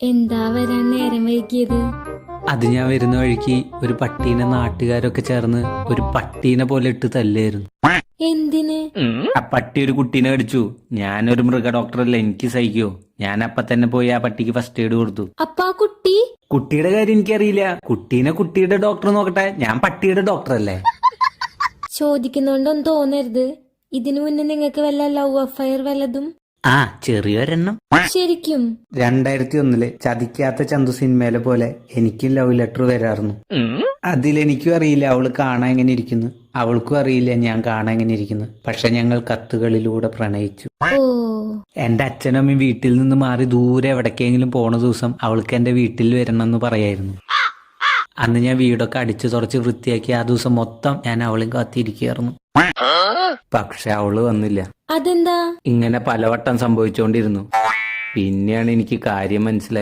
എന്താ വരാൻ നേരം വൈകിയത്? അത് ഞാൻ വരുന്ന വഴിക്ക് ഒരു പട്ടീനെ നാട്ടുകാരൊക്കെ ചേർന്ന് ഒരു പട്ടീനെ പോലെ ഇട്ട് തല്ലായിരുന്നു. എന്തിന്? ആ പട്ടി ഒരു കുട്ടീനെ കടിച്ചു. ഞാനൊരു മൃഗ ഡോക്ടറല്ല, എനിക്ക് സഹിക്കോ? ഞാൻ അപ്പൊ തന്നെ പോയി ആ പട്ടിക്ക് ഫസ്റ്റ് എയ്ഡ് കൊടുത്തു. അപ്പൊ ആ കുട്ടി? കുട്ടിയുടെ കാര്യം എനിക്കറിയില്ല. കുട്ടീനെ കുട്ടിയുടെ ഡോക്ടർ നോക്കട്ടെ, ഞാൻ പട്ടിയുടെ ഡോക്ടറല്ലേ. ചോദിക്കുന്നോണ്ടൊന്നും തോന്നരുത്. ഇതിനു മുന്നേ നിങ്ങൾക്ക് വല്ല ലവ് അഫയർ വല്ലതും? ആ, ചെറിയൊരെണ്ണം. ശരിക്കും? 2001 ചതിക്കാത്ത ചന്തു സിനിമയിലെ പോലെ എനിക്കും ലവ് ലെറ്റർ വരാറുന്നു. അതിലെനിക്കും അറിയില്ല അവള് കാണാൻ എങ്ങനെ ഇരിക്കുന്നു, അവൾക്കും അറിയില്ല ഞാൻ കാണാൻ എങ്ങനെ ഇരിക്കുന്നു. പക്ഷെ ഞങ്ങൾ കത്തുകളിലൂടെ പ്രണയിച്ചു. ഓ, എന്റെ അച്ഛനമ്മയും വീട്ടിൽ നിന്ന് മാറി ദൂരെ എവിടേക്കെങ്കിലും പോണ ദിവസം അവൾക്ക് എന്റെ വീട്ടിൽ വരണം എന്ന് പറയായിരുന്നു. അന്ന് ഞാൻ വീടൊക്കെ അടിച്ചു തുറച്ച് വൃത്തിയാക്കി ആ ദിവസം മൊത്തം ഞാൻ അവളെയും കാത്തിരിക്കുകയായിരുന്നു. പക്ഷെ അവള് വന്നില്ല. അതെന്താ? ഇങ്ങനെ പലവട്ടം സംഭവിച്ചുകൊണ്ടിരുന്നു. പിന്നെയാണ് എനിക്ക് കാര്യം മനസ്സിലായത്.